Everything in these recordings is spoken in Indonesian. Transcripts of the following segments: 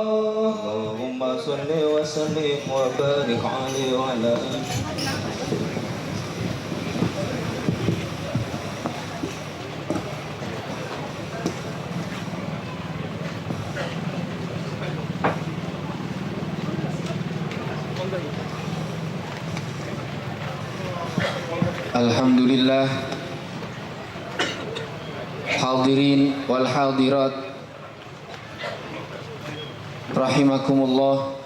اللهم صل وسلم وبارك عليه وعلى آله. Alhamdulillah, hadirin wal hadirat rahimakumullah.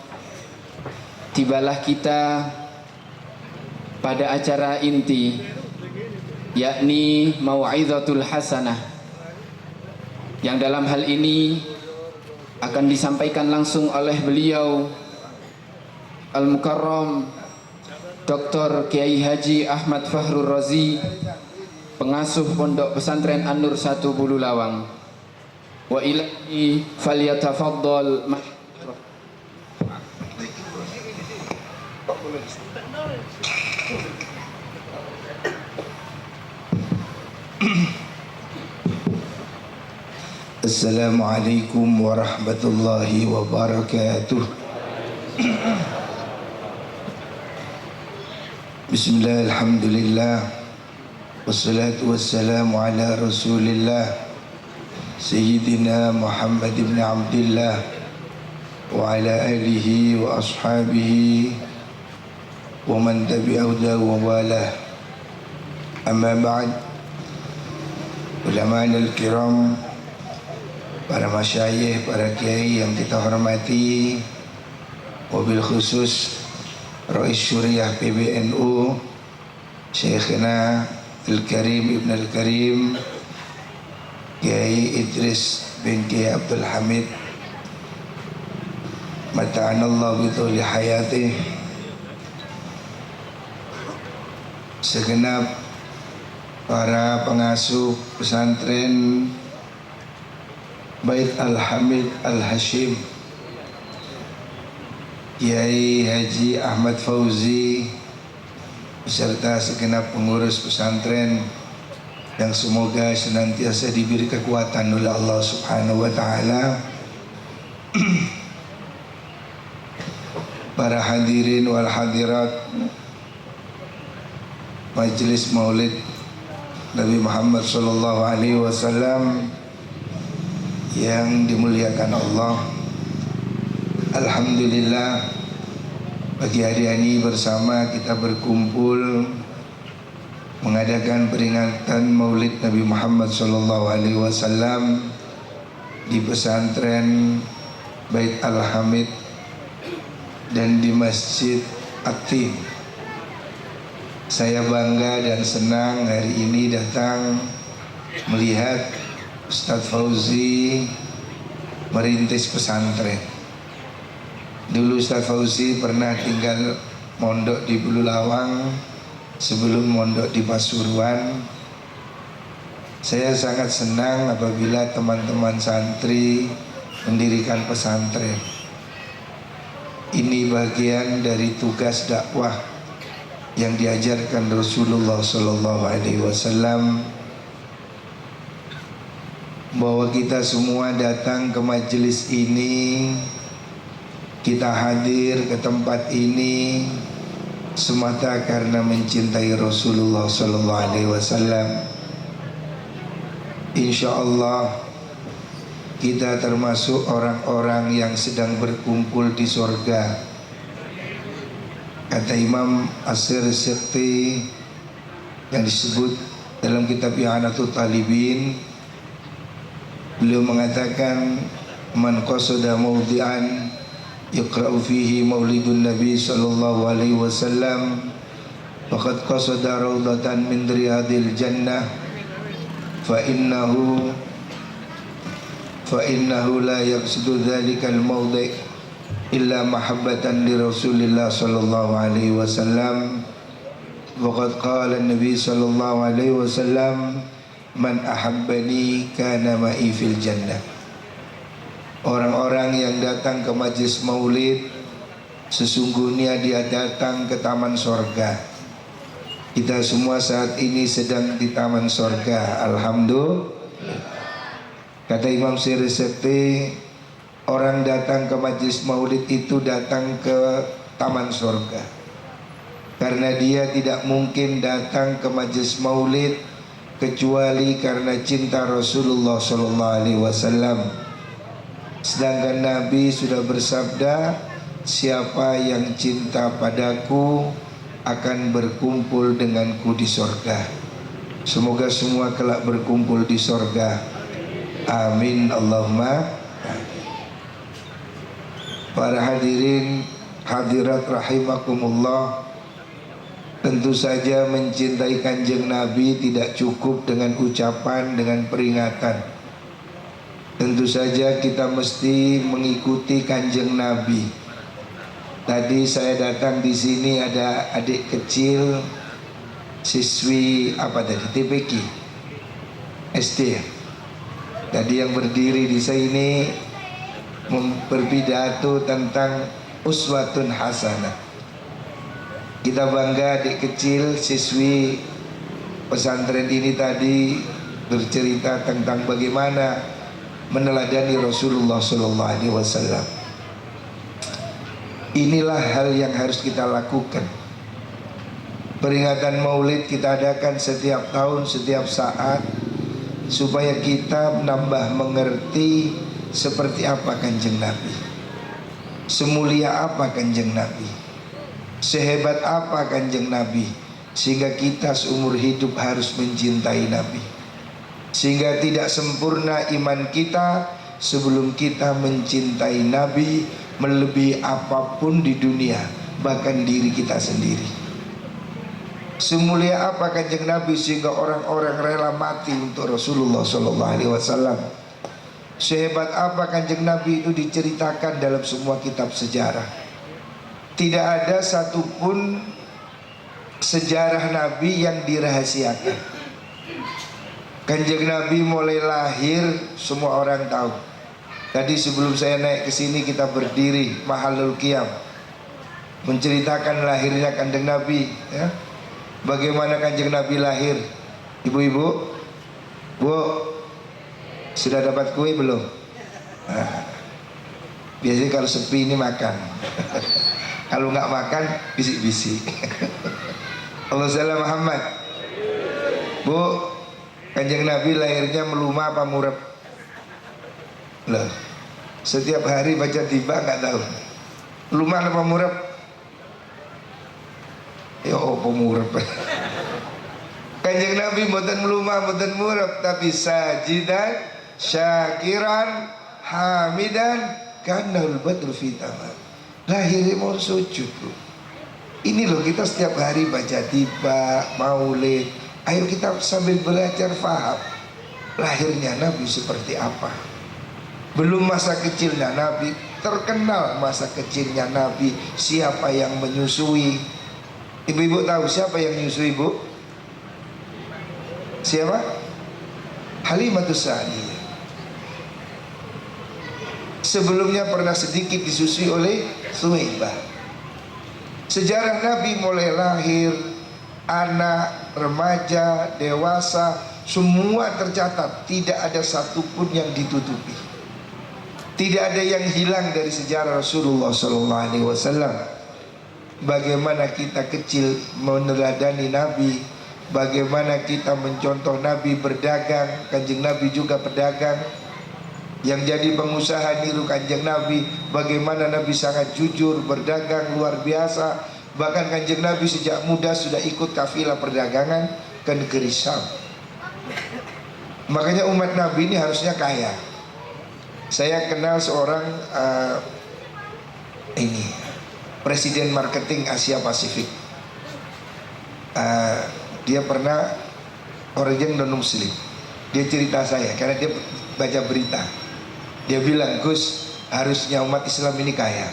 Tibalah kita pada acara inti, yakni mau'izatul hasanah, yang dalam hal ini akan disampaikan langsung oleh beliau Al-Mukarram Dr. Kiai Haji Ahmad Fahrur Razi, pengasuh Pondok Pesantren An-Nur 1 Bululawang. Wa ilahi falyatafaddal. Assalamualaikum warahmatullahi wabarakatuh. Bismillah, alhamdulillah, wassalatu wassalamu ala rasulillah Sayyidina Muhammad ibn Abdillah wa ala alihi wa ashabihi wa man tabi'ahu wa walah. Amma ba'd. Ulama al-kiram, para masyayikh, para kiai yang kita hormati, wabil khusus Rais Syuriah PBNU Syekhina Al-Karim Ibn Al-Karim Kiai Idris bin Kiai Abdul Hamid, mata'anallah bituli hayatih, segenap para pengasuh pesantren Bait Al-Hamid Al-Hashim, Kiai Haji Ahmad Fauzi, beserta segenap pengurus pesantren yang semoga senantiasa diberi kekuatan oleh Allah Subhanahu wa taala. Para hadirin wal hadirat Majelis Maulid Nabi Muhammad sallallahu alaihi wasallam yang dimuliakan Allah. Alhamdulillah, pagi hari ini bersama kita berkumpul mengadakan peringatan Maulid Nabi Muhammad SAW di pesantren Bait Al-Hamid dan di Masjid Ati. Saya bangga dan senang hari ini datang melihat Ustadz Fauzi merintis pesantren. Dulu Ustaz Fauzi pernah tinggal mondok di Bululawang sebelum mondok di Pasuruan. Saya sangat senang apabila teman-teman santri mendirikan pesantren. Ini bagian dari tugas dakwah yang diajarkan Rasulullah SAW, bahwa kita semua datang ke majelis ini, kita hadir ke tempat ini semata karena mencintai Rasulullah SAW. Insya Allah kita termasuk orang-orang yang sedang berkumpul di surga. Kata Imam Asir Sekti yang disebut dalam kitab I'anatul Talibin, beliau mengatakan, man qasada mawdi'an yuqra'u fihi maulidun nabi sallallahu alaihi wasallam faqad qasada raudatan min riyadil jannah fa innahu la yaqsidu dhalikal mawdi' illa mahabbatan li Rasulillah sallallahu alaihi wasallam. Waqad qala an-nabi sallallahu alaihi wasallam, man ahabbani kana ma'i fil jannah. Orang-orang yang datang ke majlis maulid sesungguhnya dia datang ke taman sorga. Kita semua saat ini sedang di taman sorga. Alhamdulillah. Kata Imam Siri Sekti, orang datang ke majelis maulid itu datang ke taman surga. Karena dia tidak mungkin datang ke majelis maulid kecuali karena cinta Rasulullah SAW. Sedangkan Nabi sudah bersabda, siapa yang cinta padaku akan berkumpul denganku di sorga. Semoga semua kelak berkumpul di sorga. Amin Allahumma. Para hadirin hadirat rahimakumullah, tentu saja mencintai kanjeng Nabi tidak cukup dengan ucapan, dengan peringatan. Tentu saja kita mesti mengikuti kanjeng Nabi. Tadi saya datang di sini ada adik kecil siswi apa tadi TPQ SD ya. Tadi yang berdiri di sini berpidato tentang uswatun hasanah. Kita bangga adik kecil siswi pesantren ini tadi bercerita tentang bagaimana meneladani Rasulullah SAW. Inilah hal yang harus kita lakukan. Peringatan maulid kita adakan setiap tahun, setiap saat, supaya kita menambah mengerti seperti apa kanjeng Nabi, semulia apa kanjeng Nabi, sehebat apa kanjeng Nabi, sehingga kita seumur hidup harus mencintai Nabi. Sehingga tidak sempurna iman kita sebelum kita mencintai Nabi melebihi apapun di dunia, bahkan diri kita sendiri. Semulia apa kanjeng Nabi sehingga orang-orang rela mati untuk Rasulullah SAW. Sehebat apa kanjeng Nabi itu diceritakan dalam semua kitab sejarah. Tidak ada satupun sejarah Nabi yang dirahasiakan. Kanjeng Nabi mulai lahir semua orang tahu. Tadi sebelum saya naik ke sini kita berdiri Mahalul Qiyam menceritakan lahirnya kanjeng Nabi ya. Bagaimana kanjeng Nabi lahir? Ibu-ibu, Bu, sudah dapat kue belum? Nah, biasanya kalau sepi ini makan. Kalau nggak makan bisik-bisik. Allahumma shalli ala Muhammad. Bu, kanjeng Nabi lahirnya melumah apa murab? Loh, setiap hari baca tiba nggak tahu. Lumah apa murab? Ya apa murab? Kanjeng Nabi buatan melumah, buatan murab, tapi sajidan, syakiran, hamidan, kanal badru fitama. Lahirnya mau sujud, bro. Ini loh kita setiap hari baca tiba, maulid. Ayo kita sambil belajar faham lahirnya Nabi seperti apa. Belum masa kecilnya Nabi, terkenal masa kecilnya Nabi, siapa yang menyusui. Ibu-ibu tahu siapa yang menyusui, Bu? Siapa? Halimatus Sa'diyah. Sebelumnya pernah sedikit disusui oleh Suwaibah. Sejarah Nabi mulai lahir, anak, remaja, dewasa, semua tercatat. Tidak ada satupun yang ditutupi. Tidak ada yang hilang dari sejarah Rasulullah SAW. Bagaimana kita kecil meneladani Nabi, bagaimana kita mencontoh Nabi berdagang. Kanjeng Nabi juga pedagang. Yang jadi pengusaha niru kanjeng Nabi. Bagaimana Nabi sangat jujur, berdagang luar biasa. Bahkan kanjeng Nabi sejak muda sudah ikut kafilah perdagangan ke negeri Syam. Makanya umat Nabi ini harusnya kaya. Saya kenal seorang Presiden Marketing Asia Pasifik. Dia pernah origin non Muslim. Dia cerita saya karena dia baca berita. Dia bilang, Gus, harusnya umat Islam ini kaya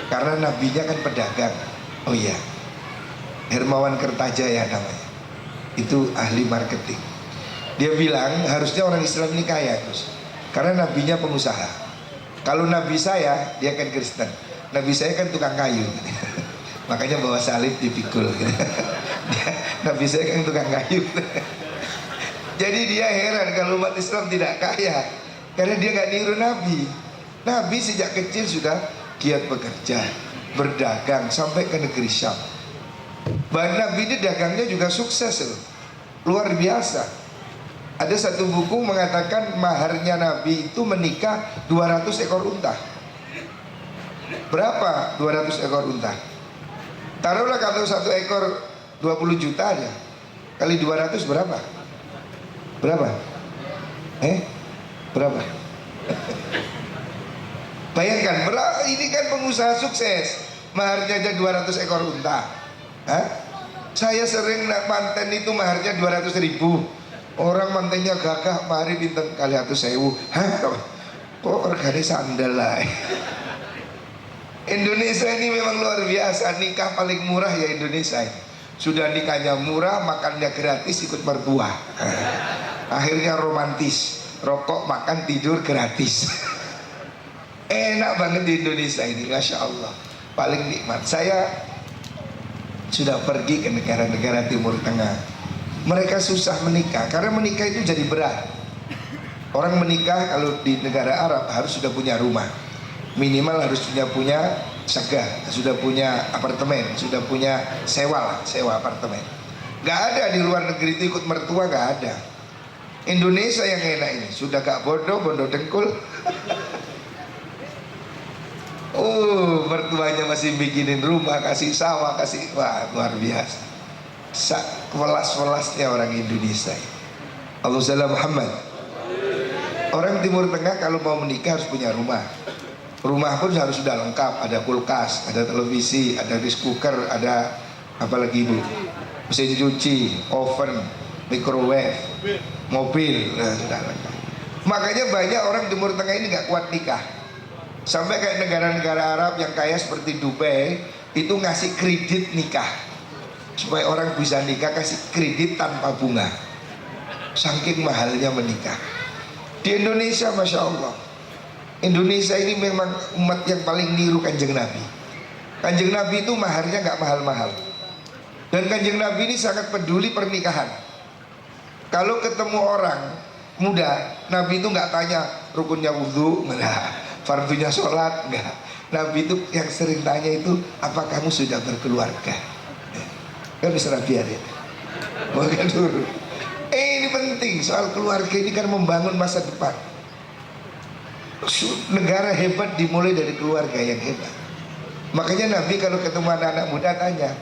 karena nabinya kan pedagang. Oh iya, Hermawan Kertajaya namanya. Itu ahli marketing. Dia bilang harusnya orang Islam ini kaya, Gus, karena nabinya pengusaha. Kalau nabi saya, dia kan Kristen. Nabi saya kan tukang kayu. Makanya bawa salib dipikul. Nabi saya kan tukang kayu. Jadi dia heran kalau umat Islam tidak kaya, karena dia gak niru Nabi. Nabi sejak kecil sudah giat bekerja, berdagang sampai ke negeri Syam. Bahkan Nabi ini dagangnya juga sukses loh. Luar biasa. Ada satu buku mengatakan maharnya Nabi itu menikah 200 ekor unta. Berapa 200 ekor unta? Taruhlah kalau satu ekor 20 juta aja, kali 200 berapa? Berapa? Berapa? Bayangkan, ini kan pengusaha sukses, maharnya aja 200 ekor unta. Hah? Saya sering nak manten itu maharnya 200.000. Orang mantennya gagah, mari pinten kali 100.000. Hah? Kok regane sandal lah. Indonesia ini memang luar biasa. Nikah paling murah ya Indonesia ini. Sudah nikahnya murah, makannya gratis, ikut mertua. Akhirnya romantis, rokok, makan, tidur gratis. Enak banget di Indonesia ini, Masya Allah. Paling nikmat. Saya sudah pergi ke negara-negara Timur Tengah. Mereka susah menikah, karena menikah itu jadi berat. Orang menikah kalau di negara Arab harus sudah punya rumah, minimal harus punya segah, sudah punya apartemen, sudah punya sewa apartemen. Gak ada di luar negeri itu ikut mertua, gak ada. Indonesia yang enak ini, sudah gak bodoh, bodoh dengkul. Mertuanya masih bikinin rumah, kasih sawah, kasih, wah luar biasa. Welas-welasnya orang Indonesia. Allahumma Muhammad. Orang Timur Tengah kalau mau menikah harus punya rumah. Rumah pun harus sudah lengkap, ada kulkas, ada televisi, ada rice cooker, ada apa lagi ibu? Mesin cuci, oven, microwave, mobil, nah, sudah lengkap. Makanya banyak orang Timur Tengah ini nggak kuat nikah. Sampai kayak negara-negara Arab yang kaya seperti Dubai itu ngasih kredit nikah supaya orang bisa nikah, kasih kredit tanpa bunga. Saking mahalnya menikah. Di Indonesia Masya Allah, Indonesia ini memang umat yang paling niru Kanjeng Nabi. Kanjeng Nabi itu maharnya gak mahal-mahal. Dan Kanjeng Nabi ini sangat peduli pernikahan. Kalau ketemu orang muda, Nabi itu gak tanya rukunnya wudhu, enggak, fardunya sholat, enggak. Nabi itu yang sering tanya itu, apa kamu sudah berkeluarga? Kan bisa biar ya. Bukan dulu. Ini penting, soal keluarga ini kan membangun masa depan. Negara hebat dimulai dari keluarga yang hebat. Makanya Nabi kalau ketemu anak-anak muda tanya,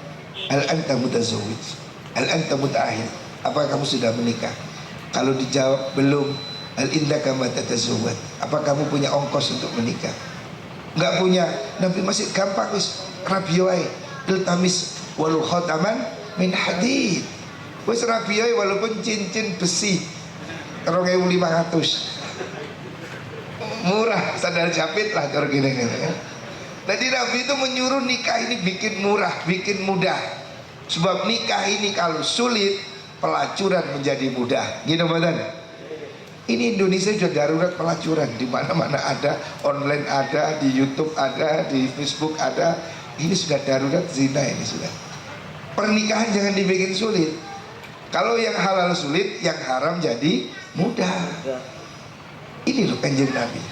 Al anta mutazawwij, Al anta muta'ahid, apakah kamu sudah menikah? Kalau dijawab belum, Al indaka ma tatazawwaj, apa kamu punya ongkos untuk menikah? Enggak punya. Nabi masih gampang wis rabioi iltamis walul khataman min hadid. Wis rabioi walaupun cincin besi 2.500. Murah, sadar japit lah kalau gini-gini. Jadi Nabi itu menyuruh nikah ini bikin murah, bikin mudah. Sebab nikah ini kalau sulit, pelacuran menjadi mudah. Gini badan. Ini Indonesia sudah darurat pelacuran, di mana-mana ada, online ada, di YouTube ada, di Facebook ada. Ini sudah darurat zina ini sudah. Pernikahan jangan dibikin sulit. Kalau yang halal sulit, yang haram jadi mudah. Ini loh Kanjeng Nabi.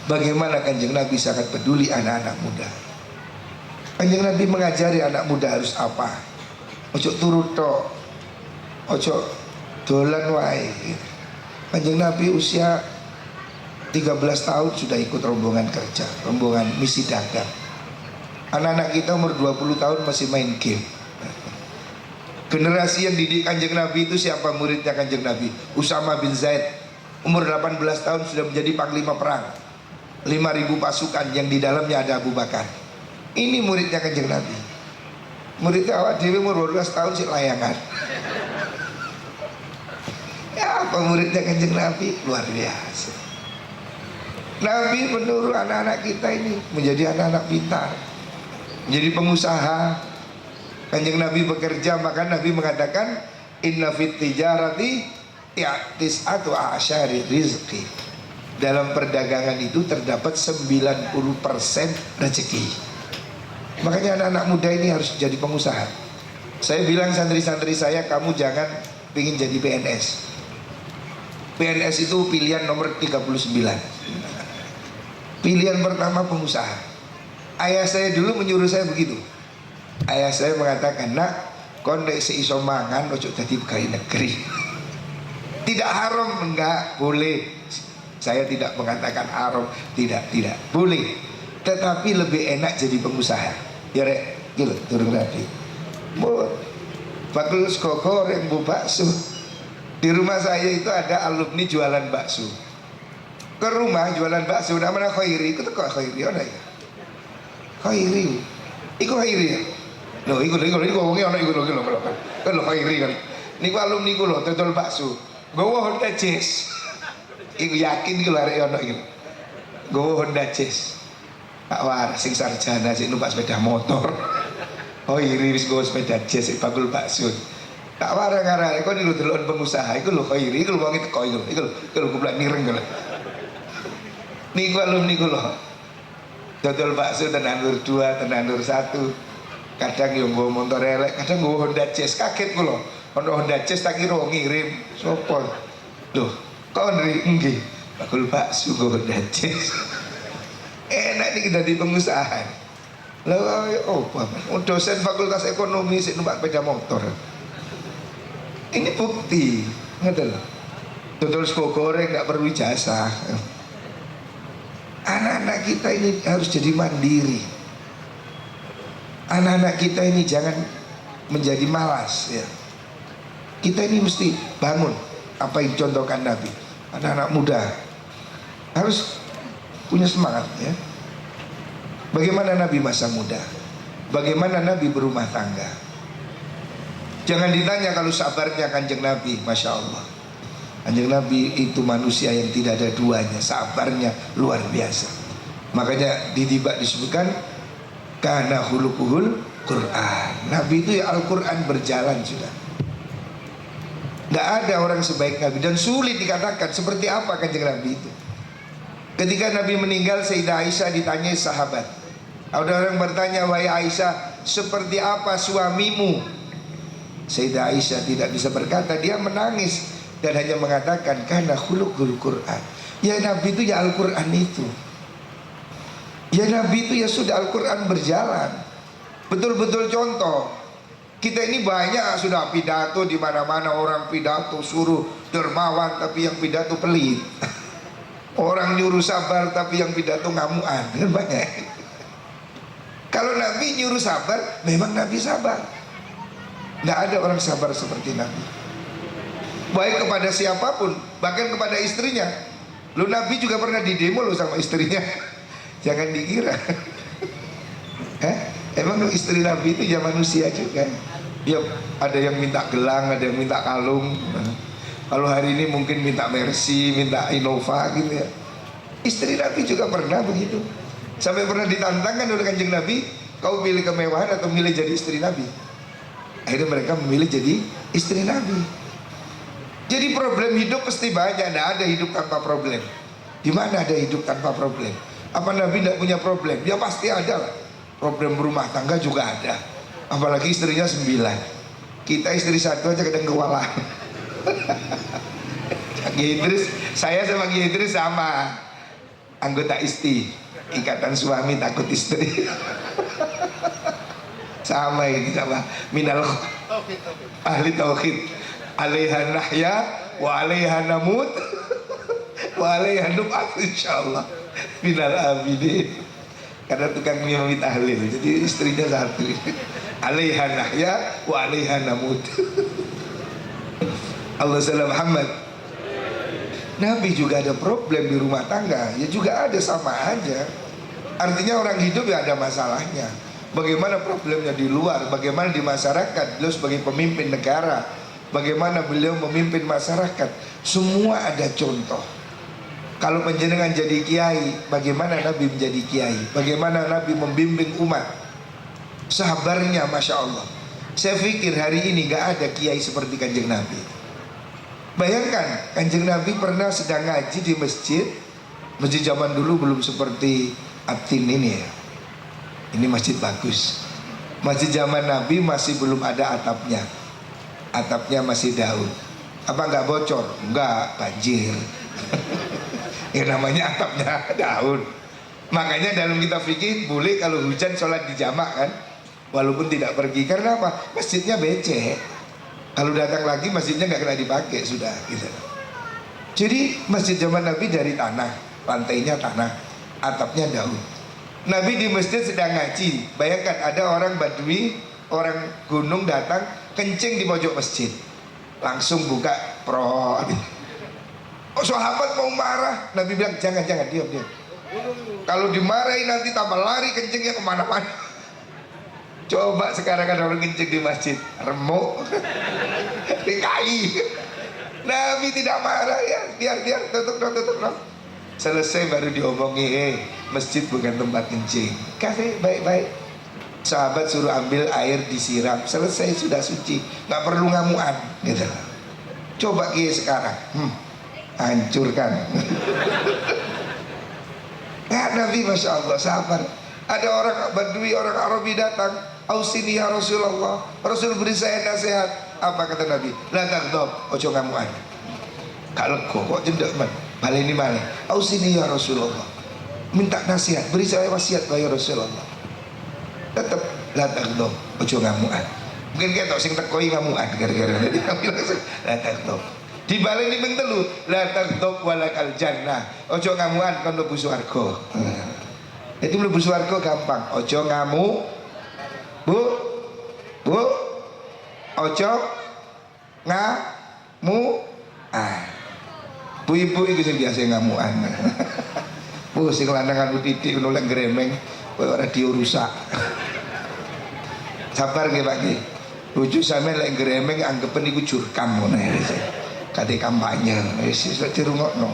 Bagaimana Kanjeng Nabi sangat peduli anak-anak muda. Kanjeng Nabi mengajari anak muda harus apa. Ojo turut tok, ojo dolan wae. Kanjeng Nabi usia 13 tahun sudah ikut rombongan kerja, rombongan misi dagang. Anak-anak kita umur 20 tahun masih main game. Generasi yang didik Kanjeng Nabi itu siapa muridnya Kanjeng Nabi? Usama bin Zaid, umur 18 tahun sudah menjadi panglima perang, 5.000 pasukan yang di dalamnya ada Abu Bakar. Ini muridnya Kanjeng Nabi. Muridnya awak dewi umur 12 tahun sih layangan. Ya apa muridnya Kanjeng Nabi? Luar biasa. Nabi menurut anak-anak kita ini menjadi anak-anak pintar, menjadi pengusaha. Kanjeng Nabi bekerja, maka Nabi mengatakan inna fit tijarati tis'atu asyari rizqi. Dalam perdagangan itu terdapat 90% rezeki. Makanya anak-anak muda ini harus jadi pengusaha. Saya bilang santri-santri saya, kamu jangan ingin jadi PNS. PNS itu pilihan nomor 39. Pilihan pertama pengusaha. Ayah saya dulu menyuruh saya begitu. Ayah saya mengatakan, nak, kon nek seiso mangan ojo dadi pegawai negeri. Tidak haram, enggak, boleh. Saya tidak mengatakan haram, tidak, boleh. Tetapi lebih enak jadi pengusaha. Ya rek, gitu, turun tadi. Bakul skokor yang bu bakso. Di rumah saya itu ada alumni jualan bakso. Ke rumah jualan bakso namanya Khairi, itu kok Khairi ana ya. Khairi. Iku Khairi ya. Lho iku wonge ana iku lho. Kan lho Khairi kan. Niku alumni ku lho dodol bakso. Gowo Honda Jazz. Iku yakin iku arek ana iki. Gowo Honda Jazz. Tak waras sing sarjana sing numpak sepeda motor. Khairi wis gowo sepeda Jazz sing bakul bakso. Tak waras arek kok niku delok pengusaha iku lho Khairi iku lho wong teko iku. Iku lho kuplak nireng lho. Niku alumni kula. Dodol bakso tenanur 2, tenanur 1. Kadang yo nggo motor elek, kadang nggo Honda Jazz. Kaget kula. Ono Honda Jazz tak kira ngirim sapa. Loh, kok nggih. Bakul bakso nggo Honda Jazz. Enak iki dadi pengusaha. Lha opo? Dosen fakultas ekonomi sik numpak sepeda motor. Ini bukti. Ngoten lho. Dodol sego goreng enggak perlu ijazah. Anak-anak kita ini harus jadi mandiri. Anak-anak kita ini jangan menjadi malas ya. Kita ini mesti bangun apa yang contohkan Nabi. Anak-anak muda harus punya semangat ya. Bagaimana Nabi masa muda? Bagaimana Nabi berumah tangga? Jangan ditanya kalau sabarnya Kanjeng Nabi, Masya Allah. Kanjeng Nabi itu manusia yang tidak ada duanya, sabarnya luar biasa. Makanya ditibak disebutkan kana khuluquhul Quran. Nabi itu ya Al-Quran berjalan sudah. Tidak ada orang sebaik Nabi. Dan sulit dikatakan seperti apa Kanjeng Nabi itu. Ketika Nabi meninggal, Sayyidah Aisyah ditanya sahabat. Ada orang bertanya, wahai Aisyah, seperti apa suamimu? Sayyidah Aisyah tidak bisa berkata, dia menangis dan hanya mengatakan karena khuluqul Quran. Ya Nabi itu ya Al-Quran itu. Ya Nabi itu ya sudah Al-Quran berjalan. Betul-betul contoh. Kita ini banyak sudah pidato di mana-mana, orang pidato suruh dermawan tapi yang pidato pelit. Orang nyuruh sabar tapi yang pidato ngamuan. Kan banyak. Kalau Nabi nyuruh sabar, memang Nabi sabar. Tidak ada orang sabar seperti Nabi. Baik kepada siapapun, bahkan kepada istrinya. Lu Nabi juga pernah didemo lo sama istrinya. Jangan dikira. Emang istri Nabi itu ya manusia juga. Ya ada yang minta gelang, ada yang minta kalung. Kalau hari ini mungkin minta Mercy, minta Innova gitu ya. Istri Nabi juga pernah begitu. Sampai pernah ditantangkan oleh Kanjeng Nabi, kau pilih kemewahan atau milih jadi istri Nabi? Akhirnya mereka memilih jadi istri Nabi. Jadi problem hidup pasti banyak. Tidak ada hidup tanpa problem. Di mana ada hidup tanpa problem? Apa Nabi tidak punya problem? Ya pasti ada lah. Problem berumah tangga juga ada. Apalagi istrinya 9. Kita istri 1 aja kadang kewalahan. Idris, saya sama Idris sama. Anggota ISTI, Ikatan Suami Takut Istri. Sama ini sama minal ahli tauhid. Alaiha nahya wa alaiha namut wa alaiha nub'at insyaallah minal abidin. Karena tukang minum tahlil, jadi istrinya 1. Alaiha nahya wa alaiha namut. Allah salam Muhammad. Nabi juga ada problem di rumah tangga, ya juga ada, sama aja. Artinya orang hidup ya ada masalahnya. Bagaimana problemnya di luar, bagaimana di masyarakat, beliau sebagai pemimpin negara, bagaimana beliau memimpin masyarakat, semua ada contoh. Kalau penjenengan jadi kiai, bagaimana Nabi menjadi kiai, bagaimana Nabi membimbing umat, sabarnya Masya Allah. Saya pikir hari ini gak ada kiai seperti Kanjeng Nabi. Bayangkan Kanjeng Nabi pernah sedang ngaji di masjid. Masjid zaman dulu belum seperti Atin ini ya. Ini masjid bagus. Masjid zaman Nabi masih belum ada atapnya. Atapnya masih daun. Apa nggak bocor? Enggak, banjir. Yang namanya atapnya daun. Makanya dalam kitab fikih boleh kalau hujan sholat di jamak kan, walaupun tidak pergi. Karena apa? Masjidnya becek. Kalau datang lagi masjidnya nggak kena dipakai sudah gitu. Jadi masjid zaman Nabi dari tanah, lantainya tanah, atapnya daun. Nabi di masjid sedang ngaji. Bayangkan ada orang Badui, orang gunung datang kencing di pojok masjid, langsung buka pro. Oh, sahabat mau marah, Nabi bilang jangan diam. Kalau dimarahi nanti tambah lari kencingnya kemana-mana. Coba sekarang ada orang kencing di masjid, remuk, dikai. Nabi tidak marah ya, biar tutup. Selesai baru diomongi, masjid bukan tempat kencing. Kasih baik-baik. Sahabat suruh ambil air disiram, selesai sudah suci, nggak perlu ngamuan gitu. Coba kiai sekarang, hancurkan. Ya Nabi Masya Allah sabar. Ada orang Badui, orang Arabi datang, ausini ya Rasulullah, Rasul beri saya nasihat. Apa kata Nabi? La taghdab, ojo ngamuan. Kalau kok jendak man, baleni malih. Ausini ya Rasulullah, minta nasihat, beri saya wasiat ya Rasulullah. Tetap la taghdab, ojo ngamuan. Mungkin ketok sing tekoi ngamuan gara-gara dia bilang la taghdab. Dibaleni ping telu, la taghdab walakal jannah. Ojo ngamuan kon mlebu swarga. Jadi mlebu swarga gampang. Ojo ngamu. Bu. Ojo ngamu. Bu ibu iki sing biasa ngamuan. Bu sing lanang anu titik ngono lek gremeng koyo ora diurusak. Sabar nggih Pak nggih. Bojo sampean lek gremeng anggepen iku jurkam ngono ya. Kate kampanye wis dirungokno.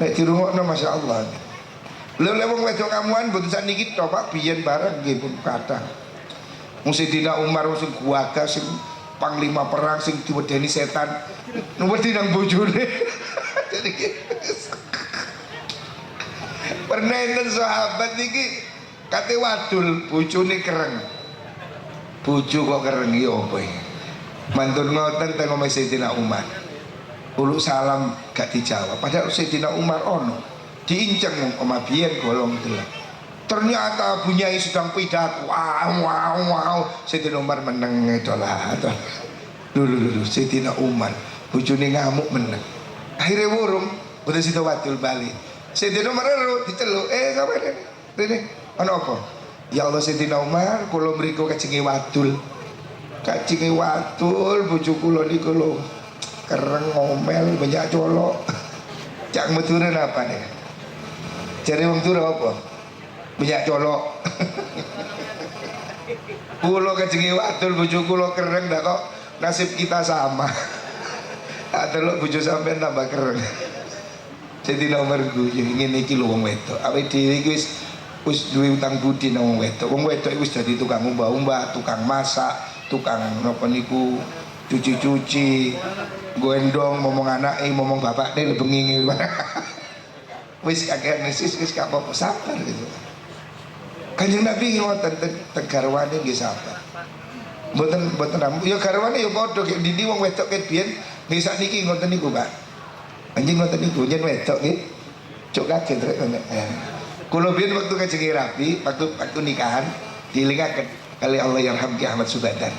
Nek dirungokno masyaallah. Lha wong wedok ngamuan mboten sakniki tok Pak, biyen bareng nggih pun kathah. Sayyidina Umar sing guaga sing panglima perang sing diwedeni setan, wedi nang bojone. Jadi pernah enten sahabat niki kate wadul bojone kereng. Bojo kok kereng iki opo iki? Mantun ngoten teng omahe Sayyidina Umar. Ulu salam gak dijawab. Padahal Sayyidina Umar ono diinceng omah biyen golong delok. Ternyata bunyai sedang pidato. Wow. Sayyidina Umar meneng dolah. Dulu Sayyidina Umar bojone ngamuk meneng. Akhirnya wurung udah sida wadul bali. Sayyidina Umar diceluk, sampe rene. Ana apa? Ya Allah Sayyidina Umar, kula mriku kajengi wadul. Kajengi wadul bojo kula niku lho kereng ngomel banyak colok. Cak meturen apa nih? Cari wong turu apa? Banyak colok. Kula kajengi wadul bojo kula kereng dah kok nasib kita sama. Delok bojo sampean tambah kereng. Sayyidina Umar guyu ngene iki lho wong wedok. Awake dhewe iki wis duwe utang budi nang wong wedok. Wong wedok wis dadi tukang umbah-umbah, tukang masak, tukang napa niku cuci-cuci, gendong ngomong anake, ngomong bapakne bengi. Wis akeh nesis wis gak apa-apa sabar gitu. Kanjeng Nabi ngoten tegarwane nggih sabar. Mboten ya garwane ya padha kek ndi wong wedok ket biyen nggih sakniki ngoten niku, Pak. Anjing ngoten niku yen wedok nggih. Cuk kaget rek ngono. Kula biyen waktu kajeng rapi, waktu nikahan dielingaken kali Allah yarham Ki Ahmad Subadar.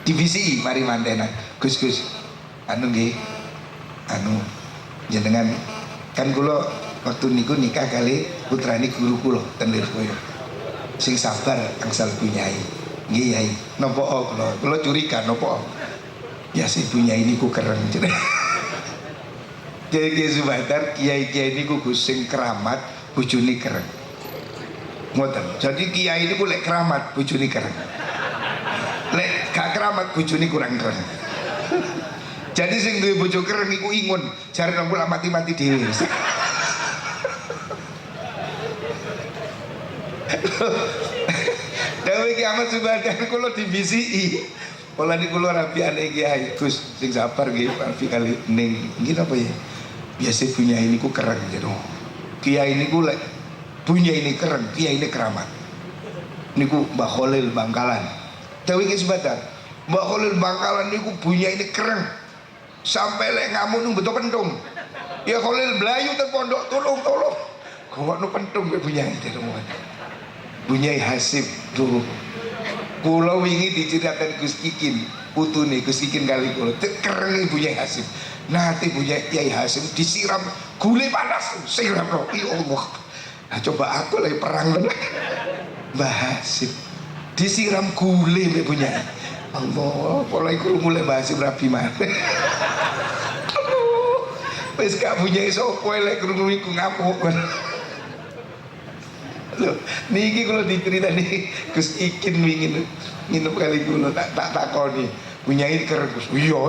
Divisi mari mantenan. Gus anu nggih. Anu jenengan kan kula waktu niku nikah kali putrane guru kula ten Lirboyo. Sing sabar angsal bunyai. Nggih Yai. Napa kula curiga napa? Ya si bunyai niku kereng jeneng. Kiai Subadar kiai niku Gus sing keramat bojone kereng. Ngoten. Jadi kiai niku lek keramat bojone kereng. Lek gak keramat bojone kurang kereng. Jadi sing duwe bojo kereng iku ingun, jare nang kula mati-mati dhewe. Dewe Ki Ahmad Subadar kula dibisiki. Pola niku kula rapiane Kiai Gus sing sabar nggih Parfi kali ning nggih napa ya. Biasa punya ini ku kereng gitu. Kiai niku lek punya ini kereng, kiai ini keramat. Niku Mbah Khalil Bangkalan. Dewe Ki Subadar, Mbah Khalil Bangkalan niku punya ini kereng. Sampai lek ngamun betul pentung. Ya Khalil Belayu ten pondok tolong. Ngono pentung kowe bunyai terumun. Bunyai Hasim tuh. Kula wingi diceritakan Gus Kikin, putune Gus Kikin kali kula kereng bunyai Hasim. Nanti bunyai Kiai Hasim disiram gule panas, siram no. Ya Allah. Nah, coba aku lagi perang tenan. Mbah Hasim disiram gule mbek bunyai. Allah, mulai krungu lek Mbah Hasim rabi maneh. Wis gak bunyai sapa lek krungu iku ngamuk. Loh, niki kalau diceritani Gus Ikin wingin nginep kali kula tak takoni bunyai kereng. Iya.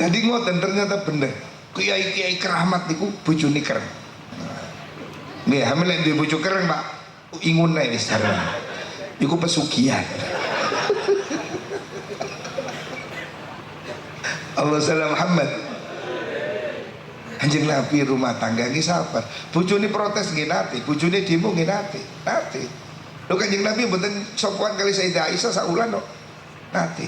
Jadi ngoten ternyata bener. Kiai-kiai keramat niku bojone kereng. Nggih, hamil nek duwe bojo kereng, Pak. Ingun ae wis jarene. Iku pesugihan. Allah salam Muhammad. Kanjeng Nabi rumah tangga nggih sabar. Bojone protes nggih nate, bojone demo nggih nate. Nate. Lho Kanjeng Nabi mboten sopan kali Sayyidah Aisyah saulan kok. Nate.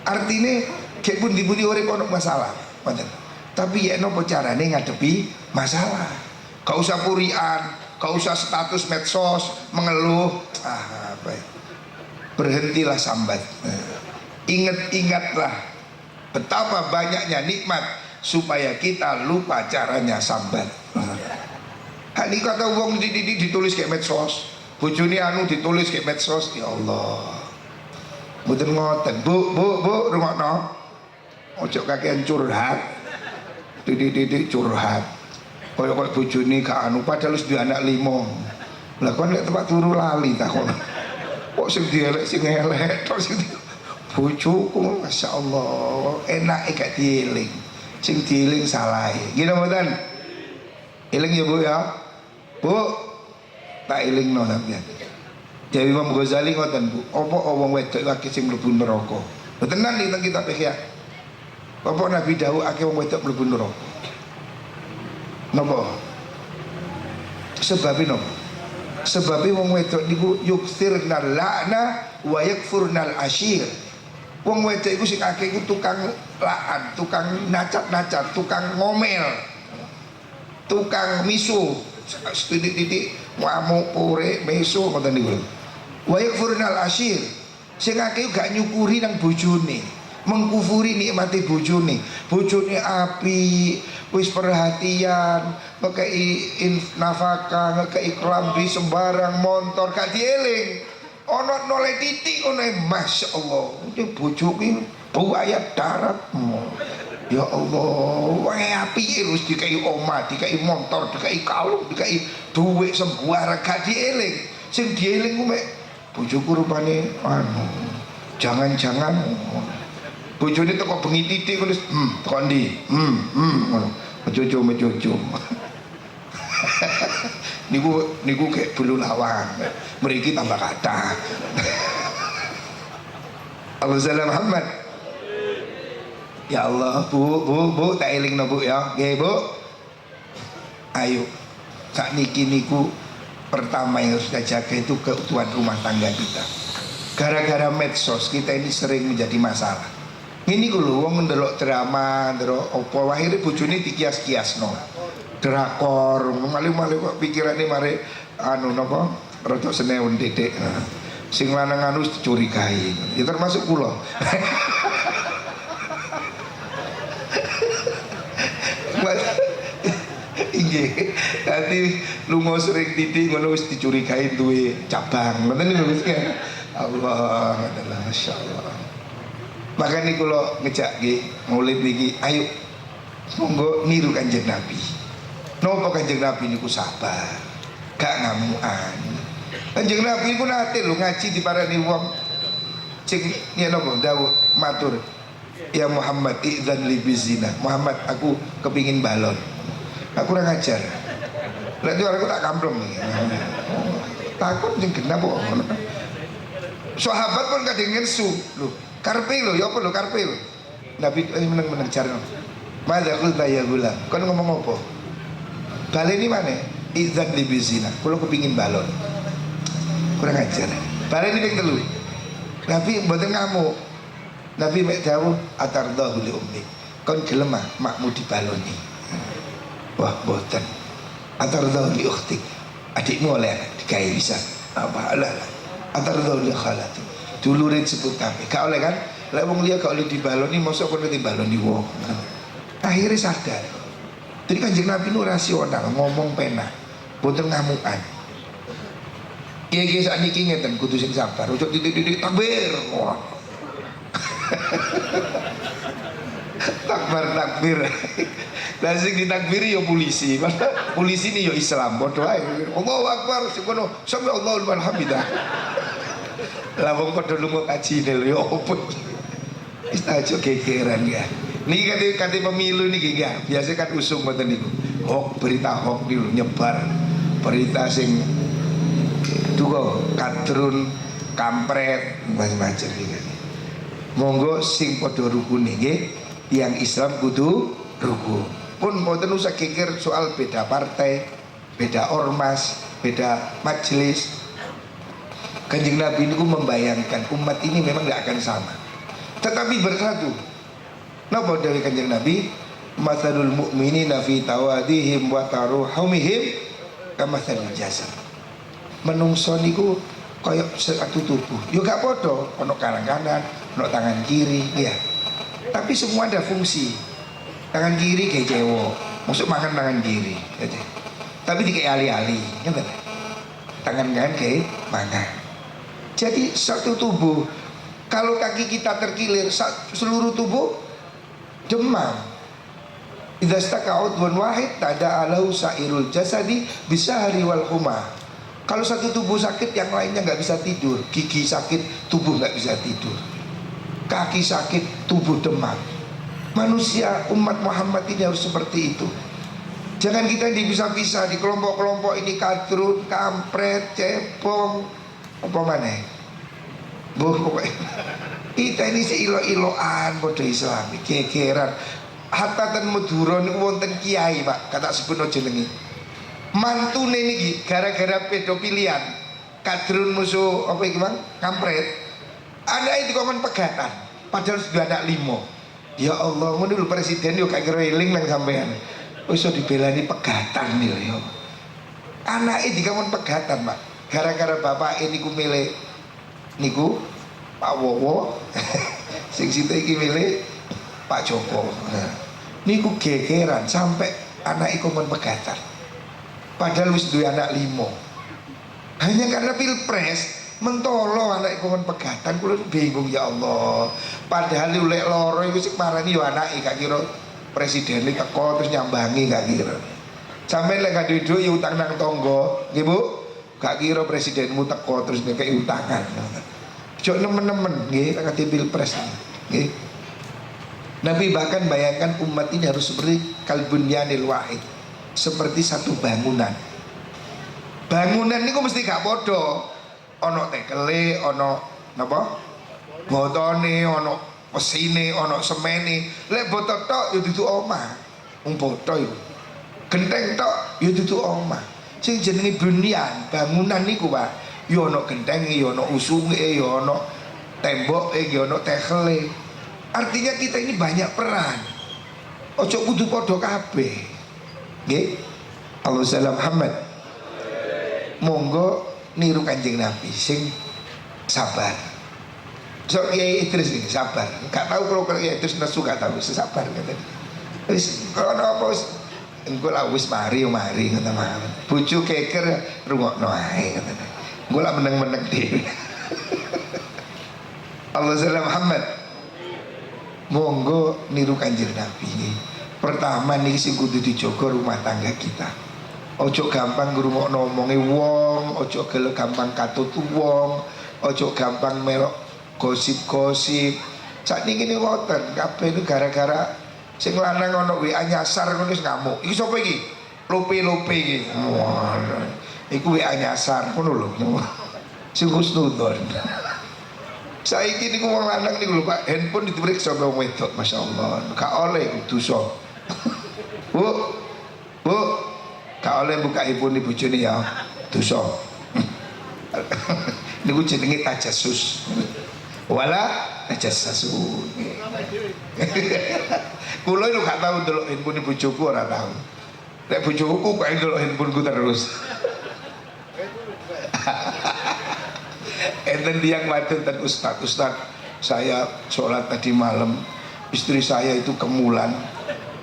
Artine gek pundi-pundi urip ono masalah, ngoten. Tapi ya nopo carane ngadepi masalah. Gak usah purian, gak usah status medsos mengeluh. Apa ya? Berhentilah sambat. Ingat-ingatlah betapa banyaknya nikmat supaya kita lupa caranya sambat. Ini kata uang ditulis kayak medsos, bojone anu ditulis kayak medsos. Ya Allah, mboten ngoten. Bu, rungokno. Ojo kakean curhat. Didik curhat. Kaya bojone gak anu padahal wis duwe anak 5. Lah kon lek tempat turu lali ta kon. Kok sing dielek sing elek tok sing bojoku masyaallah enak gak dieling. Sing dieling salah. Gini mboten? Eling ya Bu ya. Bu, tak elingno sampeyan. Dewi Imam Ghazali ngoten Bu, apa wong wedok akeh sing mlebu neraka. Tenan iki teng kitab Ihya. Apa Nabi dawuh akeh wong wedok mlebu neraka. Napa? Sebab napa? Sebab wong wedok niku yukthirnal la'na wa yakfurnal ashir. Wong wedok iku sing akeh iku tukang laan, tukang nacat-nacat, tukang ngomel, tukang misu, titik-titik ngamuk, pure, misu ngoten niku. Wa yakfurnal ashir. Sing akeh gak nyukuri nang bojone, mengkufuri nikmati bojone. Bojone api, wis perhatian, ngekei nafkah, ngekei klambi sembarang, motor gak dieling. Ono noleh titik ono Masya Allah ini bojoku buaya daratmu. Ya Allah wae api harus dikai omah, dikai motor, dikai kalung, dikai duit sembarang gak dieling. Sing dieling ku mek bojoku rupane anu jangan-jangan bojone teko bengi titik terus teko ndi ngono mejojo niku kayak bulu lawang mriki tambah kata. Allah salam Muhammad. Ya Allah bu tak elingno Bu ya. Nggih Bu. Ayo sakniki niku pertama yang harus kita jaga itu keutuhan rumah tangga kita. Gara-gara medsos kita ini sering menjadi masalah. Ini lho wong ndelok drama, ndelok apa akhire bojone dikias-kiasno. Drakor, malih-malih kok pikirane mare anu napa rada senewen titik. Sing lanang anu dicurigai. Ya termasuk kula. Inggih. Dadi lunga sering titik ngono wis dicurigai duwe cabang. Ngoten niku Gus. Allah, adalah masyaallah. Makanya kula ngejak nggih maulid niki, ayo monggo niru Kanjeng Nabi. Napa Kanjeng Nabi niku sabar, gak ngamukan. Kanjeng Nabi niku nate lho ngaji diparani wong sing yen napa dawuh matur, ya Muhammad idzan li bizina. Muhammad aku kepingin balon. Aku ora ngajar. Lah itu aku tak kamplong iki. Takut sing genah kok ngono. Sahabat pun kadang ngersu lho. Karpe lho ya apa lho karpe lho. Nabi meneng-meneng jarno. Madza qulta ya gulam. Kon ngomong apa? Baleni mana? Idzan li bizina. Kulo kepingin balon. Kurang ajar. Baleni ping 3. Nabi mboten ngamuk. Nabi mek dawuh atardahu li ummi. Kon gelem makmu dibaloni. Wah, boten. Atardau li ukhtik. Adikmu oleh digawe bisa. Apa alah. Atardau li khalati. Dulure sebut kabeh. Gak oleh kan? Lek wong liya gak oleh dibaloni, mosok kono dibaloni wong. Akhirnya sadar. Jadi Kanjeng Nabi nu rasional, ngomong penak, boten ngamukan. Kiai-kiai sakniki ngeten kudu sing sabar. Ojo titik-titik takbir. Wah. Takbir. Lah sing ditakbiri ya polisi. Polisi ini ya Islam, padha ae. Allahu Akbar, sekono, sami Allahu liman hamidah. Lah wong padha lunga kaji lho ya opo. Wis aja gegeran ya. Niki kate pemilu niki ya. Biasa kan usung ngoten niku. Berita hoax niku nyebar. Berita sing duka kadrun kampret macam-macam iki. Monggo sing padha rukun nggih, tiyang Islam kudu rukun. Pun mboten usah geger soal beda partai, beda ormas, beda majelis. Kanjeng Nabi niku membayangkan umat ini memang tidak akan sama, tetapi bersatu. Napa dari Kanjeng Nabi? Matsalul mu'minina fi tawadihim wa taruhumihim kamatsalil jasad. Menungso niku kaya satu tubuh. Yo gak padha, ono tangan kanan, ono tangan kiri, ya. Tapi semua ada fungsi. Tangan kiri kayak cewek, masuk makan tangan kiri, gitu. Tapi dikei ali-ali, gitu. Tangan kanan kayak makan. Jadi satu tubuh. Kalau kaki kita terkilir, seluruh tubuh demam. Idza staka udhun wahid tada'alahu sa'irul jasadi bisahari wal huma. Kalau satu tubuh sakit, yang lainnya nggak bisa tidur. Gigi sakit, tubuh nggak bisa tidur. Kaki sakit, tubuh demam. Manusia umat Muhammad ini harus seperti itu. Jangan kita dipisah-pisah di kelompok-kelompok ini, kadrun, kampret, cebong, apa mana? Kita ini seilo-iloan pada Islam, gegeran. Hatta ten Madura niku wonten kiai, Pak, kata sebutno jenenge. Mantune niki gara-gara pedofilian, kadrun musuh apa iki, Bang? Kampret. Anake dikon pegatan, padahal sudah anak 5. Ya Allah, ngono lho presiden yo gak kira eling nang sampean. Wis iso dibelani pegatan lho yo. Anake dikon pegatan, Pak. Gara-gara bapak niku milih niku Pak Wowo, sing sita iki milih Pak Joko. Nah, niku gegeran sampai anak iku men pegatan. Padahal wis duwe anak 5. Hanya karena pilpres mentolo anak iku men pegatan, kula bingung ya Allah. Padahal lek loro iku sing marani yo anake, gak kira presiden teko terus nyambangi, gak kira. Sampai lek gak duwe yo utang nang tangga, nggih Bu? Gak kira presidenmu teko terus ngekeki utangan. Jok nemen-nemen nggih kate pilpres nggih. Nabi bahkan bayangkan umat ini harus seperti kalbunyanil wahid, seperti satu bangunan. Bangunan niku mesti gak padha. Ana tekele, ana napa? Botone, ana mesine, ana semene. Lek botot tok ya dudu omah. Wong boto iku. Genteng tok ya dudu omah. Sing jenenge bunyan, bangunan niku, Pak. Ya ana gentenge, ya ana usunge, ya ana temboke, ya ana tekele. Artinya kita ini banyak peran. Ojo kudu padha kabeh. Nggih. Allahumma Muhammad. Monggo niru Kanjeng Nabi sing sabar. So Kiai Idris ini sabar. Enggak tahu kalau Kiai Idris nesu gak tahu sabar katanya. Wis kalau apa wis engko lah wis mari ngoten mawon. Bojo keker rungokno ae katanya. Engko lah meneng-meneng dhewe. Allahumma Muhammad. Monggo niru Kanjeng Nabi. Pertama niki sing kudu dijaga rumah tangga kita. Ojo gampang ngrungokno omonge wong, ojo gampang katut wong, ojo gampang melok gosip-gosip. Sakniki niku ngoten, kabeh niku gara-gara sing lanang ana WA nyasar ngono wis ngamuk. Iki sapa iki? Lope-lope iki. Iku WA nyasar ngono lho. Sing husnudon. Saiki niku wong lanang niku lho Pak, handphone diperiksa wong wedok, masyaallah. Gak oleh dosa. Bu, gak oleh buka handphone bojone ya. Dosa. Niku jenenge tajassus. Wala tajassus. Kulo lho gak tau ndelok handphone bojoku ora tau. Nek bojoku kok ndelok handphoneku terus. Enten tiyang wadon ten Ustaz, saya sholat tadi malam, istri saya itu kemulan,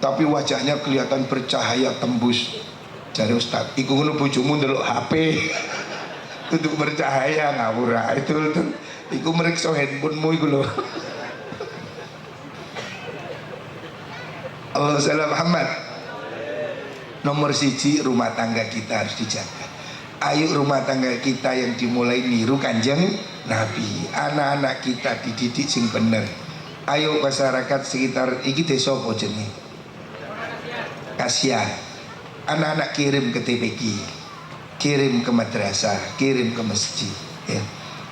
tapi wajahnya kelihatan bercahaya tembus. Jare Ustaz, iku ngono bojomu ndelok HP. Untuk bercahaya ngawur itu iku meriksa handphonemu iku lho. Allah salam Muhammad. Nomor siji, rumah tangga kita harus dijaga. Ayo rumah tangga kita yang dimulai niru Kanjeng Nabi. Anak-anak kita dididik sing bener. Ayo masyarakat sekitar iki desa apa jenenge? Kasihan. Anak-anak kirim ke TPQ, kirim ke madrasah, kirim ke masjid, ya.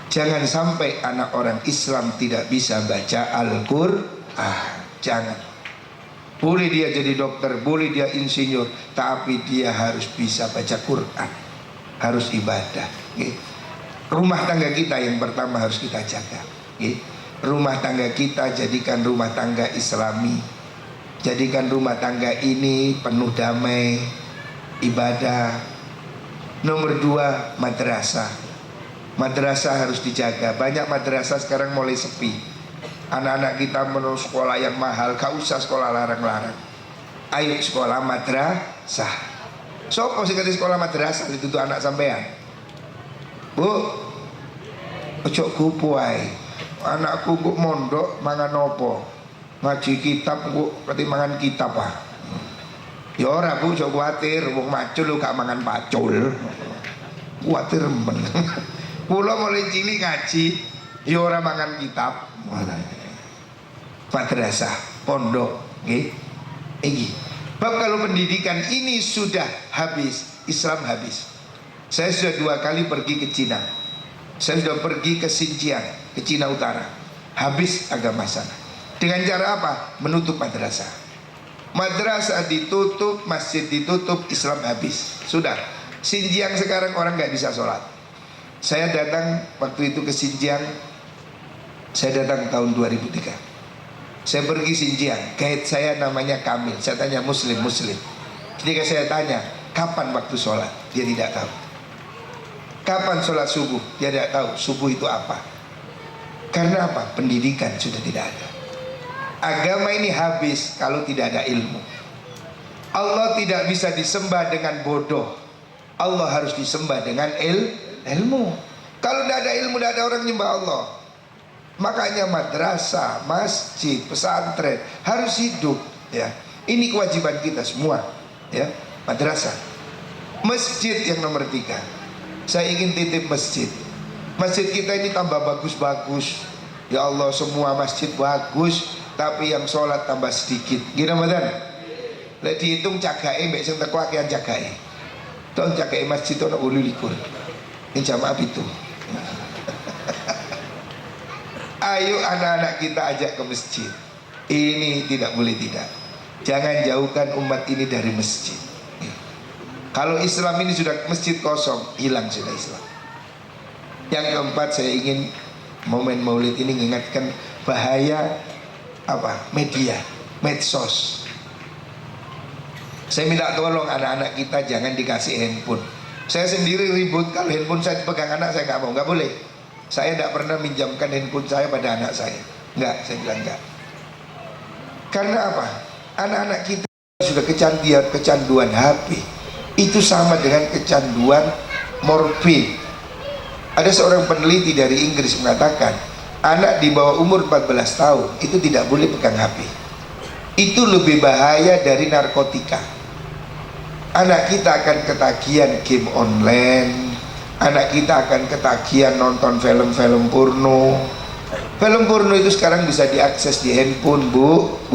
Jangan sampai anak orang Islam tidak bisa baca Al-Qur'an. Jangan. Boleh dia jadi dokter, boleh dia insinyur, tapi dia harus bisa baca Quran, harus ibadah. Okay. Rumah tangga kita yang pertama harus kita jaga. Okay. Rumah tangga kita jadikan rumah tangga Islami, jadikan rumah tangga ini penuh damai, ibadah. Nomor dua, madrasah. Madrasah harus dijaga. Banyak madrasah sekarang mulai sepi. Anak-anak kita menurut sekolah yang mahal, gak usah sekolah larang-larang. Ayo sekolah madrasah. Sopo sing ngerti sekolah madrasah itu tuh anak sampean? Bu, ojo kupu ae. Anakku kok mondok mangan opo? Ngaji kitab kok ketimbangan kitab ah. Ya ora Bu, ojo kuwatir, wong macul lu gak mangan pacul. Kuwatir men. Kula mulai cilik ngaji, ya ora mangan kitab. Madrasah, pondok, nggih. Iki. Bab kalau pendidikan ini sudah habis, Islam habis. Saya sudah 2 kali pergi ke Cina. Saya sudah pergi ke Xinjiang, ke Cina Utara. Habis agama sana. Dengan cara apa? Menutup madrasah. Madrasah ditutup, masjid ditutup, Islam habis. Sudah. Xinjiang sekarang orang nggak bisa sholat. Saya datang waktu itu ke Xinjiang. Saya datang tahun 2003. Saya pergi Xinjiang, guide saya namanya Kamil. Saya tanya muslim. Ketika saya tanya kapan waktu sholat, dia tidak tahu. Kapan sholat subuh, dia tidak tahu. Subuh itu apa? Karena apa? Pendidikan sudah tidak ada. Agama ini habis kalau tidak ada ilmu. Allah tidak bisa disembah dengan bodoh. Allah harus disembah dengan ilmu. Kalau tidak ada ilmu, tidak ada orang nyembah Allah. Makanya madrasah, masjid, pesantren harus hidup, ya. Ini kewajiban kita semua, ya. Madrasah, masjid yang nomor 3. Saya ingin titip masjid. Masjid kita ini tambah bagus-bagus. Ya Allah, semua masjid bagus, tapi yang sholat tambah sedikit. Gini Ramadan. Lek dihitung cagae mbek sing teko akehan cagae. Tahun cagae masjid ono 28. Ini jamaah itu. Ayo anak-anak kita ajak ke masjid. Ini tidak boleh tidak. Jangan jauhkan umat ini dari masjid. Kalau Islam ini sudah masjid kosong, hilang sudah Islam. Yang keempat, saya ingin momen Maulid ini mengingatkan bahaya apa? Media, medsos. Saya minta tolong anak-anak kita jangan dikasih handphone. Saya sendiri ribut kalau handphone saya dipegang anak, saya nggak mau, nggak boleh. Saya tidak pernah minjamkan handphone saya pada anak saya. Enggak, saya bilang enggak. Karena apa? Anak-anak kita sudah kecanduan HP. Itu sama dengan kecanduan morfin. Ada seorang peneliti dari Inggris mengatakan, anak di bawah umur 14 tahun itu tidak boleh pegang HP. Itu lebih bahaya dari narkotika. Anak kita akan ketagihan game online. Anak kita akan ketagihan nonton film-film porno. Film porno itu sekarang bisa diakses di handphone, Bu.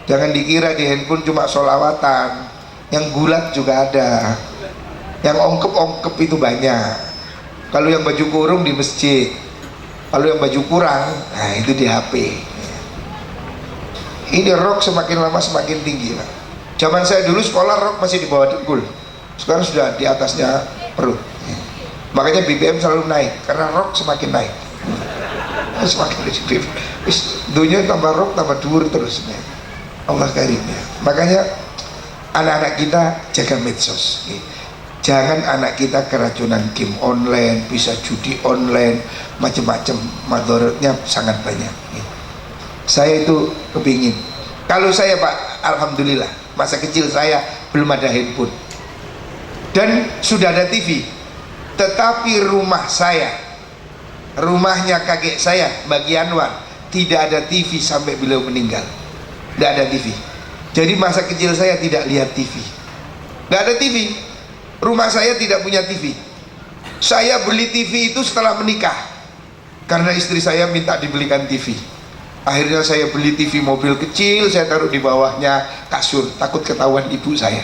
Jangan dikira di handphone cuma sholawatan. Yang gulat juga ada. Yang ongkep-ongkep itu banyak. Kalau yang baju kurung di masjid. Kalau yang baju kurang, nah itu di HP. Ini rok semakin lama semakin tinggi, Pak. Zaman saya dulu sekolah rok masih di bawah dengkul. Sekarang sudah di atasnya perut. Makanya BBM selalu naik karena rok semakin naik. Semakin BBM. Dunia tambah rok tambah dur terus. Allah karim ya. Makanya anak-anak kita jaga medsos. Jangan anak kita keracunan game online, bisa judi online, macam-macam, madorotnya sangat banyak. Saya itu kepingin, kalau saya Pak, alhamdulillah masa kecil saya belum ada handphone dan sudah ada TV, tetapi rumah saya, rumahnya kakek saya Bagi Anwar, tidak ada TV sampai beliau meninggal. Tidak ada TV. Jadi masa kecil saya tidak lihat TV. Tidak ada TV. Rumah saya tidak punya TV. Saya beli TV itu setelah menikah, karena istri saya minta dibelikan TV. Akhirnya saya beli TV mobil kecil, saya taruh di bawahnya kasur, takut ketahuan ibu saya.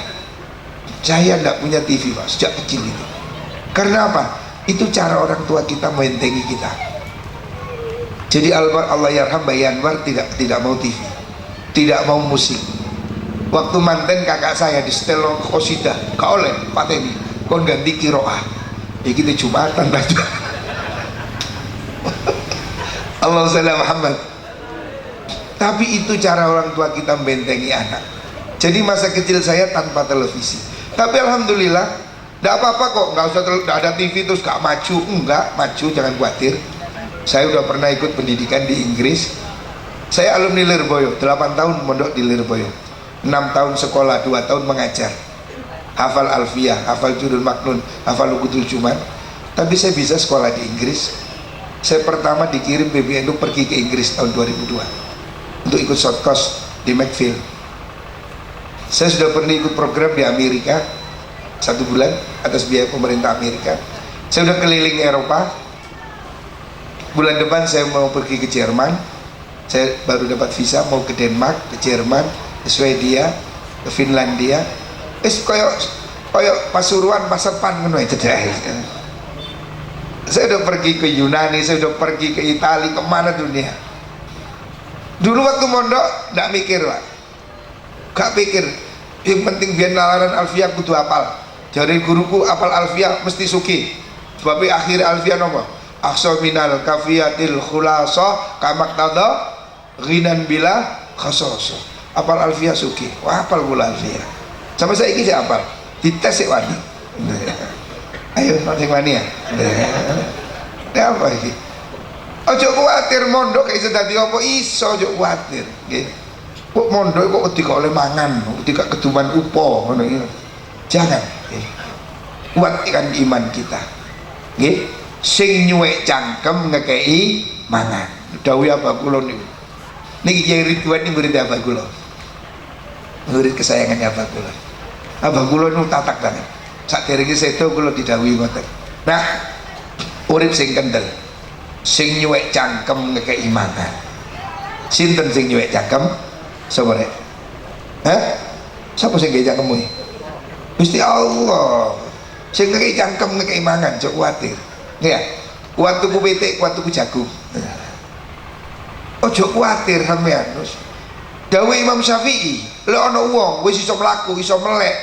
Saya tidak punya TV Pak, sejak kecil itu. Karena apa? Itu cara orang tua kita membentengi kita. Jadi Allah yarham Bayi Anwar tidak mau TV, tidak mau musik. Waktu manten kakak saya di setel kosida, kau oleh Pak Temi, kau ganti kiroah. Ya kita Jumatan baju. Allahumma sholli ala Muhammad. Tapi itu cara orang tua kita membentengi anak. Jadi masa kecil saya tanpa televisi. Tapi alhamdulillah, tidak apa-apa kok, nggak usah ada TV terus gak maju. Enggak, maju, jangan khawatir. Saya udah pernah ikut pendidikan di Inggris. Saya alumni Lirboyo, 8 tahun mondok di Lirboyo, 6 tahun sekolah, 2 tahun mengajar. Hafal Alfiyah, hafal Jurul Maknun, hafal Lukutul Jumat. Tapi saya bisa sekolah di Inggris. Saya pertama dikirim PBNU pergi ke Inggris tahun 2002 untuk ikut short course di McField. Saya sudah pernah ikut program di Amerika 1 bulan atas biaya pemerintah Amerika. Saya sudah keliling Eropa. Bulan depan saya mau pergi ke Jerman. Saya baru dapat visa mau ke Denmark, ke Jerman, ke Swedia, ke Finlandia. Koyok Pasuruan, Pasepan ngono itu dah. Saya udah pergi ke Yunani, saya udah pergi ke Italia, kemana dunia. Dulu waktu mondok nggak mikir Pak, gak pikir. Yang penting biar nalaran Alfiyah kudu hafal. Jadi guruku hafal Alfiyah mesti suki. Sebab akhir Alfiyah nomor Aksa minal kafiyatil khulasa kamak tada ghinan bila khasasa. Hafal Alfiyah suki. Wah hafal gula Alfiyah. Sampai saya ini saya hafal. Dites sik wani. Ayo nanti wani ya. Apa iki? Ojo kuwatir mondok iso dadi apa iso, ojo kuwatir nggih. Kok mondok kok wedi oleh mangan, wedi gak keduman upo ngono iki. Jangan nggih. Kuatkan iman kita. Nggih. Sing nyuwek cangkem ngekei mangan. Dawuh apa kula niku. Niki Kyai Ridwan iki murid apa kula. Murid kesayangannya apa kula. Abah kula niku tatak banget. Saderenge sedo kula didhawuhi ngoten. Nah, urip sing kendel. Sing nyuwek cangkem ngekei mangan. Sinten sing nyuwek cangkem? Sapa rek? Hah? Sapa sing ngekei cangkem kuwi? Gusti Allah. Sing ngekei cangkem ngekei mangan, jok kuwatir. Ya, kuat tuku pitik, kuat tuku jagung. Ojo kuwatir sampean. Dawuh Imam Syafi'i, lek ana wong wis iso mlaku, iso melek,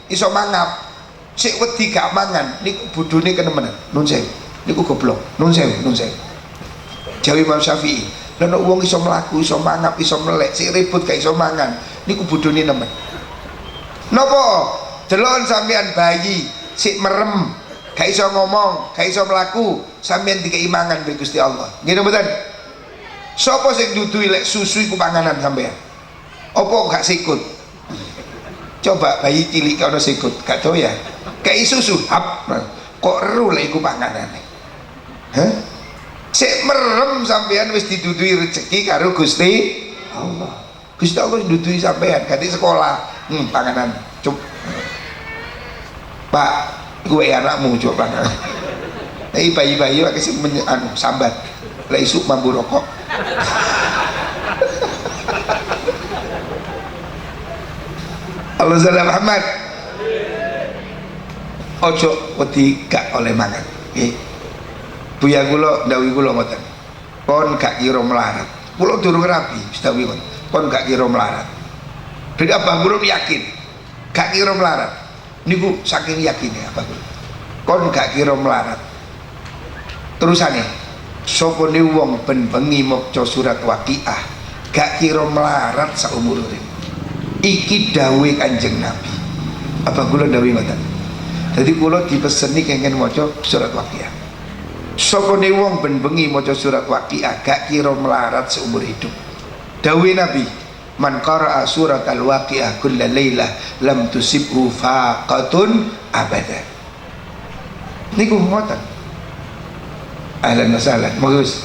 iso mangap, sik wedi gak mangan, niku bodhone kenemenan. Nun sewu. Niku goblok. Nun sewu, nun sewu. Jawab Imam Syafi'i, lek ana wong iso mlaku, iso mangap, iso melek, sik ribut gak iso mangan, niku bodhone nemen. Napa? Delon sampean bayi sik merem, gak iso ngomong, gak iso mlaku, sampean dikei mangan be Gusti Allah. Nggih mboten? Sapa sing duduhi lek susu iku panganan sampean? Apa gak sikut? Coba bayi cilik ana sikut, gak doyan. Kei susu, hap. Kok eru lek iku panganane? Hah? Sik merem sampean wis diduduhi rezeki karo Gusti Allah. Gusti Allah duduhi sampean ganti sekolah. Panganan cup. Pak, gue anakmu coba. Ini bayi-bayi pakai sih sambat. Lah isuk mampu rokok. Allahumma Muhammad. Ojo wedi gak oleh mangan. Nggih. Buya kula ndawuhi kula ngoten. Kon gak kira melarat. Kula durung rabi, wis dawuhi ngoten. Kon gak kira melarat. Jadi abah kula yakin gak kira melarat. Niku saking yakinnya abah kula. Kon gak kira melarat. Terusane, sapa ne wong ben bengi maca surat Waqiah, gak kira melarat saumur urip. Iki dawuhe Kanjeng Nabi. Abang kula dawuh ngoten. Dadi kula dipeseni kengken maca surat Waqiah. Sopone wong ben bengi maca surat Waqiah gak kira melarat seumur hidup. Dawuh Nabi, man qara'a surat al-Waqiah kulla lailah lam tusibhu faqatun abada. Niku ngoten. Ahlan wa sahlan, bagus.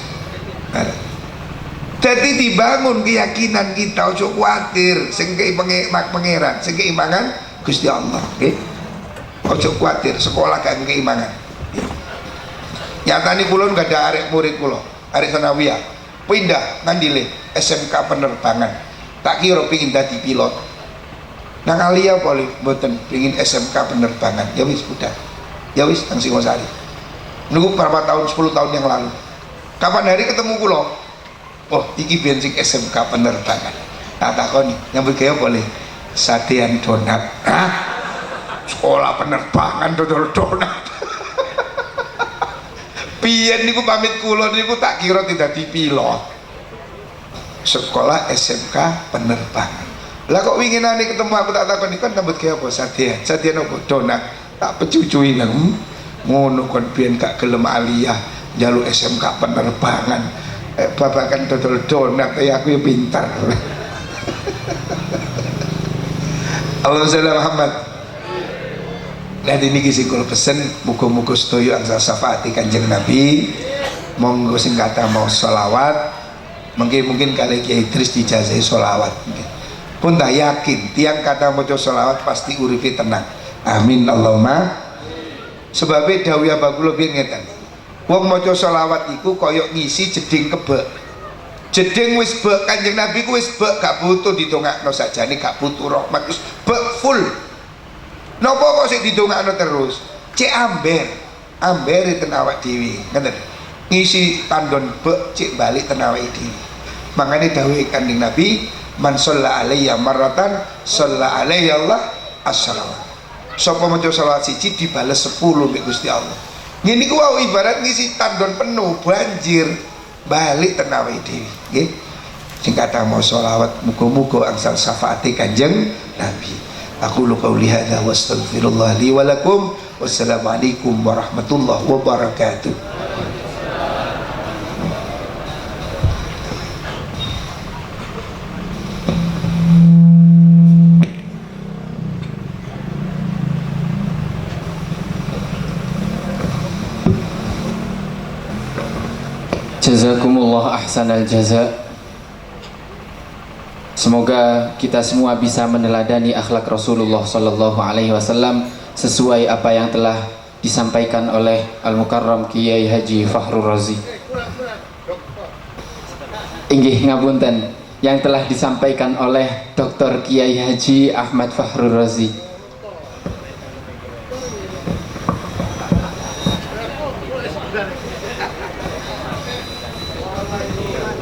Jadi dibangun keyakinan kita, ojo kuatir sing kei pangeran, sing keimangan Gusti Allah, nggih. Ojo kuatir sekolah gak keimangan. Nyatane kula gak ada arek murid kula, arek sanawiyah. Pindah ngandile SMK penerbangan. Tak kira pengin dadi pilot. Nang alia boleh mboten pengin SMK penerbangan. Ya wis udah. Ya wis nang Singosari. Nunggu berapa tahun, 10 tahun yang lalu. Kapan hari ketemu kula? Oh, iki bensin SMK penerbangan. Tak takoni, nyambut gawe boleh. Sadean donat. Hah? Sekolah penerbangan dodol donat. Piyen niku pamit kula niku tak kira tidak dipilot. Sekolah SMK penerbangan. Lah kok winginane ketemu aku tak takoni kan nyambut gawe apa sadean? Sadean apa donat? Tak pecucui nang ngono kon biyen gak gelem aliyah njaluk SMK penerbangan. Babakan dodol donat aku ya pintar. Allahumma sholli Muhammad. Lah niki sing kula pesen muga-muga sedaya angsal syafaati Kanjeng Nabi. Monggo sing kata mau sholawat mungkin kali Kiai Idris dijazahi sholawat. Pun tak yakin tiang kata maca sholawat pasti uripe tenang. Amin Allahumma. Sebabnya dawuh Abang kula piye ngeten. Wong maca sholawat iku kaya ngisi jeding kebek. Jeding wis bek Kanjeng Nabi ku wis bek gak butuh didongakno sakjane gak butuh rahmat wis bek full. Napa kok sik didongakno terus? Cek amber ten awak dhewe, ngoten. Ngisi tandon bek cek balik ten awake dhewe. Makane dawuh Kanjeng Nabi, man shalla alayya marratan shalla alayya Allah as-salawat. Sapa maca selawat siji dibales 10 mbek Gusti Allah. Ngene ku wae ibarat ngisi tandon penuh banjir balik ten awake dhewe, nggih. Sing kata mau selawat muga-muga angsal syafaati Kanjeng Nabi. Aku qauli hadza wa astaghfirullah li wa lakum. Wassalamualaikum warahmatullahi wabarakatuh. Jazakumullah ahsanal jaza. Semoga kita semua bisa meneladani akhlak Rasulullah sallallahu alaihi wasallam sesuai apa yang telah disampaikan oleh Al-Mukarram Kiai Haji Fahrur Razi. Inggih ngapunten, yang telah disampaikan oleh Dr. Kiai Haji Ahmad Fahrur Razi.